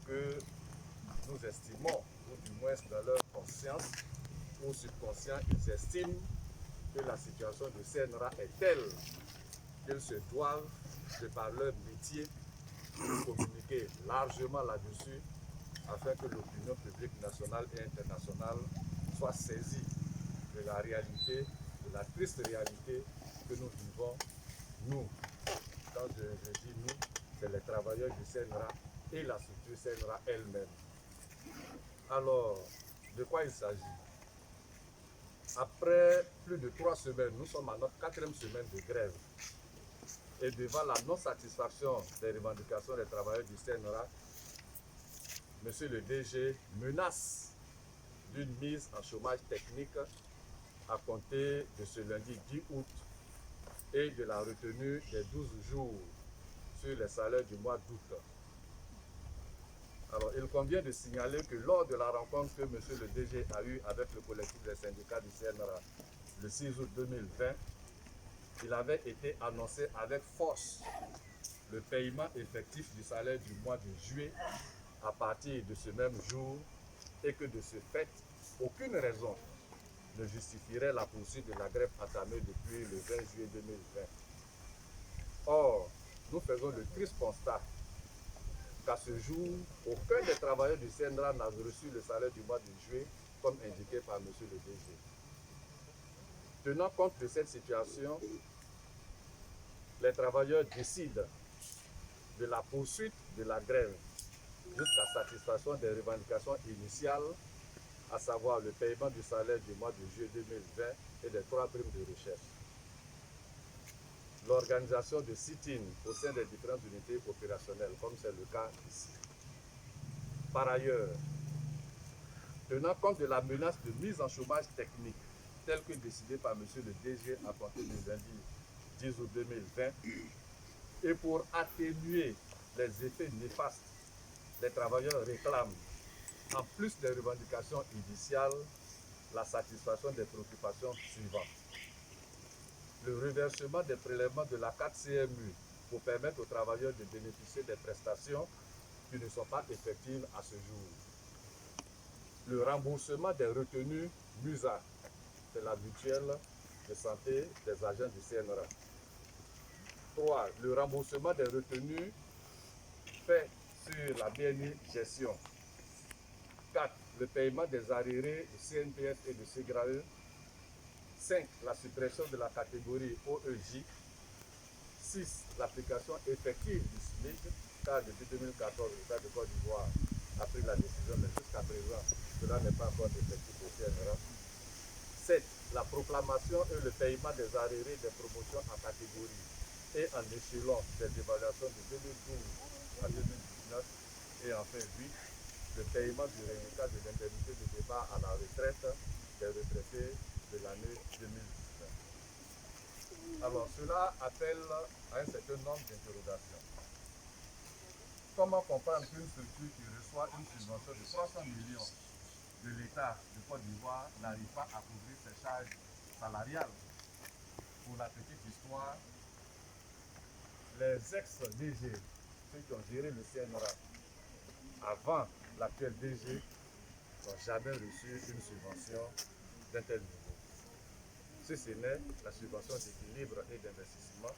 que nous estimons, ou du moins dans leur conscience ou subconscient, ils estiment que la situation de CNRA est telle qu'ils se doivent, de par leur métier, de communiquer largement là-dessus afin que l'opinion publique nationale et internationale soit saisie de la réalité, de la triste réalité que nous vivons, nous. Quand je dis nous, c'est les travailleurs du CNRA et la structure CNRA elle-même. Alors, de quoi il s'agit? Après plus de 3 semaines, nous sommes à notre 4e semaine de grève. Et devant la non-satisfaction des revendications des travailleurs du CNRA, M. le DG menace d'une mise en chômage technique à compter de ce lundi 10 août et de la retenue des 12 jours sur les salaires du mois d'août. Alors, il convient de signaler que lors de la rencontre que M. le DG a eue avec le collectif des syndicats du CNRA le 6 août 2020, il avait été annoncé avec force le paiement effectif du salaire du mois de juillet à partir de ce même jour et que de ce fait, aucune raison ne justifierait la poursuite de la grève entamée depuis le 20 juillet 2020. Or, nous faisons le triste constat qu'à ce jour, aucun des travailleurs du CNRA n'a reçu le salaire du mois de juillet comme indiqué par M. le DG. Tenant compte de cette situation, les travailleurs décident de la poursuite de la grève jusqu'à satisfaction des revendications initiales, à savoir le paiement du salaire du mois de juillet 2020 et des 3 primes de recherche. L'organisation de sit-in au sein des différentes unités opérationnelles, comme c'est le cas ici. Par ailleurs, tenant compte de la menace de mise en chômage technique, telle que décidée par M. le DG à compter du lundi 10 août 2020, et pour atténuer les effets néfastes, les travailleurs réclament, en plus des revendications initiales, la satisfaction des préoccupations suivantes. Le reversement des prélèvements de la carte CMU pour permettre aux travailleurs de bénéficier des prestations qui ne sont pas effectives à ce jour. Le remboursement des retenues MUSA, c'est la mutuelle de santé des agents du CNRA. 3. Le remboursement des retenues fait sur la BNI gestion. 4. Le paiement des arriérés de CNPS et de SEGRAE. 5. La suppression de la catégorie OEJ. 6. L'application effective du SMIC, car depuis 2014, l'État de Côte d'Ivoire a pris la décision, mais jusqu'à présent, cela n'est pas encore effectif au CNRA. 7. La proclamation et le paiement des arriérés des promotions en catégorie et en échelon des évaluations de 2012 à 2019. Et enfin 8. Le paiement du reliquat de l'indemnité de départ à la retraite des retraités de l'année 2019. Alors, cela appelle à un certain nombre d'interrogations. Comment comprendre qu'une structure qui reçoit une subvention de 300 millions de l'État de Côte d'Ivoire n'arrive pas à couvrir ses charges salariales? Pour la petite histoire, les ex-DG, ceux qui ont géré le CNRA avant l'actuel DG, n'ont jamais reçu une subvention d'un tel niveau. Ceci n'est la subvention d'équilibre et d'investissement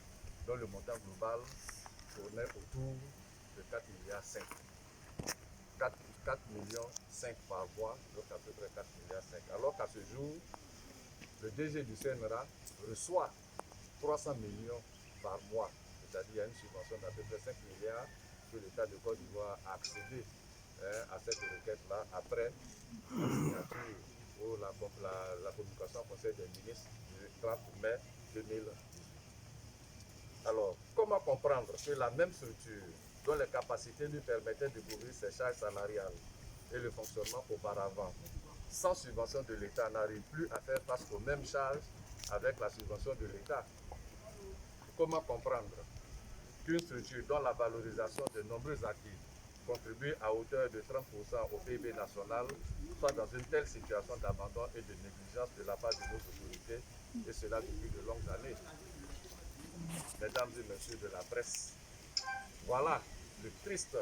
dont le montant global tournait autour de 4,5 milliards. 4,5 millions par mois, donc à peu près 4,5 milliards. Alors qu'à ce jour, le DG du CNRA reçoit 300 millions par mois, c'est-à-dire une subvention d'à peu près 5 milliards que l'État de Côte d'Ivoire a accédé à cette requête-là après la signature ou la communication au Conseil des ministres du 30 mai 2018. Alors, comment comprendre que la même structure, dont les capacités lui permettaient de couvrir ses charges salariales et le fonctionnement auparavant, sans subvention de l'État, n'arrive plus à faire face aux mêmes charges avec la subvention de l'État? Comment comprendre qu'une structure dont la valorisation de nombreux acquis contribue à hauteur de 30% au PIB national soit dans une telle situation d'abandon et de négligence de la part de nos autorités, et cela depuis de longues années? Mesdames et messieurs de la presse, voilà le triste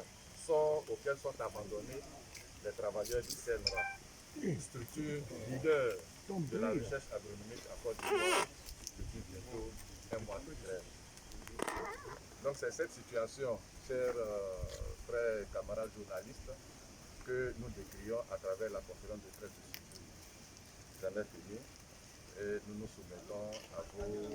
sort auquel sont abandonnés les travailleurs du CNRA, structure leader de la recherche agronomique à Côte d'Ivoire depuis bientôt un mois de grève. Donc c'est cette situation, chers frères et camarades journalistes, que nous décrions à travers la conférence de presse de Sydney. J'en ai fini et nous nous soumettons à vos